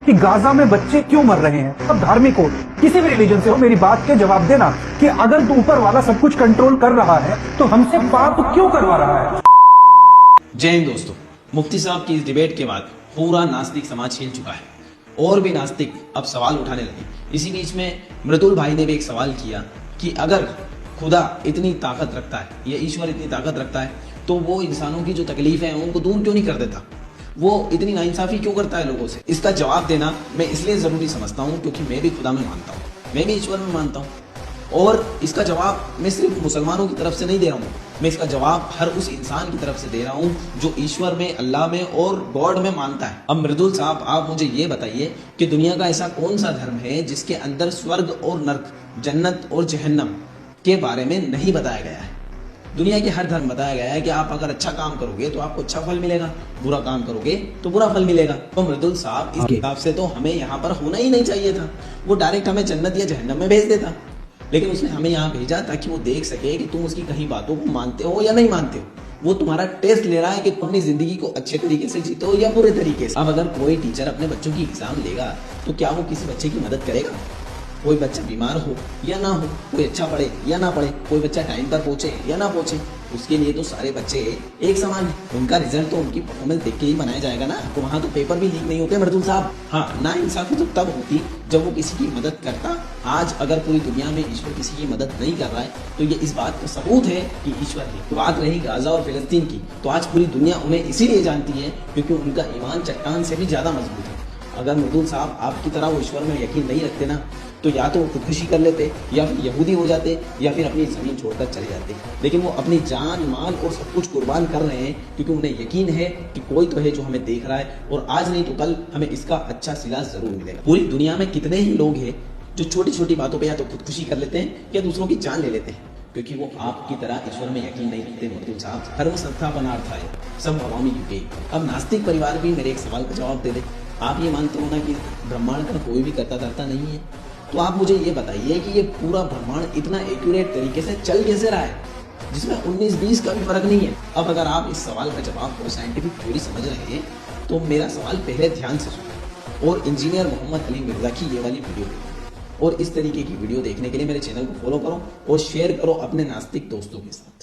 कि गाजा में बच्चे क्यों मर रहे हैं। अब धार्मिक हो, किसी भी रिलीजन से हो, मेरी बात के जवाब देना कि अगर तो ऊपर वाला सब कुछ कंट्रोल कर रहा है तो हमसे पाप क्यों करवा रहा है। जय हिंद दोस्तों, मुफ्ती साहब की इस डिबेट के बाद पूरा नास्तिक समाज हिल चुका है और भी नास्तिक अब सवाल उठाने लगे। इसी बीच में मृदुल भाई ने भी एक सवाल किया कि अगर खुदा इतनी ताकत रखता है या ईश्वर इतनी ताकत रखता है तो वो इंसानों की जो तकलीफें हैं उनको दूर क्यों नहीं कर देता, वो इतनी नाइंसाफी क्यों करता है लोगों से। इसका जवाब देना मैं इसलिए जरूरी समझता हूँ क्योंकि मैं भी खुदा में मानता हूँ, मैं भी ईश्वर में मानता हूँ। और इसका जवाब मैं सिर्फ मुसलमानों की तरफ से नहीं दे रहा हूँ, मैं इसका जवाब हर उस इंसान की तरफ से दे रहा हूँ जो ईश्वर में, अल्लाह में और गॉड में मानता है। अब मृदुल साहब, आप मुझे ये बताइए कि दुनिया का ऐसा कौन सा धर्म है जिसके अंदर स्वर्ग और नर्क, जन्नत और जहन्नम के बारे में नहीं बताया गया है। दुनिया के हर धर्म बताया गया है कि आप अगर अच्छा काम करोगे तो आपको अच्छा फल मिलेगा, बुरा काम करोगे तो बुरा फल मिलेगा। तो मृदुल साहब, इस हिसाब से तो हमें यहाँ पर होना ही नहीं चाहिए था, वो डायरेक्ट हमें जन्नत या जहन्नम में भेज देता। लेकिन उसने हमें यहाँ भेजा ताकि वो देख सके कि तुम उसकी कहीं बातों को मानते हो या नहीं मानते हो। वो तुम्हारा टेस्ट ले रहा है कि तुम अपनी जिंदगी को अच्छे तरीके से जीते हो या बुरे तरीके से। अब अगर कोई टीचर अपने बच्चों की एग्जाम लेगा तो क्या वो किसी बच्चे की मदद करेगा? कोई बच्चा बीमार हो या ना हो, कोई अच्छा पढ़े या ना पढ़े, कोई बच्चा टाइम पर पहुंचे या ना पहुंचे, उसके लिए तो सारे बच्चे एक समान है। उनका रिजल्ट तो उनकी परफॉर्मेंस देख के ही बनाया जाएगा ना। तो वहाँ तो पेपर भी लीक नहीं होते मृदुल साहब। हाँ, ना इंसाफी तो तब होती जब वो किसी की मदद करता। आज अगर पूरी दुनिया में ईश्वर किसी की मदद नहीं कर रहा है तो ये इस बात का सबूत है कि ईश्वर है। तो बात रही गाजा और फिलिस्तीन की, तो आज पूरी दुनिया उन्हें इसीलिए जानती है क्योंकि उनका ईमान चट्टान से भी ज्यादा मजबूत है। अगर मृदुल साहब आपकी तरह वो ईश्वर में यकीन नहीं रखते ना तो या तो वो खुदकुशी कर लेते या फिर यहूदी हो जाते या फिर अपनी जमीन छोड़कर चले जाते। लेकिन वो अपनी जान, माल और सब कुछ कुर्बान कर रहे हैं क्योंकि उन्हें यकीन है कि कोई तो है जो हमें देख रहा है और आज नहीं तो कल हमें इसका अच्छा सिला जरूर मिलेगा। पूरी दुनिया में कितने ही लोग हैं जो छोटी छोटी बातों पर या तो खुदकुशी कर लेते हैं या दूसरों की जान ले लेते हैं क्योंकि वो आपकी तरह ईश्वर में यकीन नहीं रखते। मृदुल साहब, सर्व संस्थापनार्थाय सब भवामी युगे। अब नास्तिक परिवार भी मेरे एक सवाल का जवाब दे दे। आप ये मानते हो ना कि ब्रह्मांड का कोई भी कर्ता धर्ता नहीं है, तो आप मुझे ये बताइए कि ये पूरा ब्रह्मांड इतना एक्यूरेट तरीके से चल कैसे रहा है जिसमें 19-20 का भी फर्क नहीं है। अब अगर आप इस सवाल का जवाब को साइंटिफिक थ्योरी समझ रहे हैं तो मेरा सवाल पहले ध्यान से सुनो और इंजीनियर मोहम्मद अली मिर्जा की ये वाली वीडियो देखो। और इस तरीके की वीडियो देखने के लिए मेरे चैनल को फॉलो करो और शेयर करो अपने नास्तिक दोस्तों के साथ।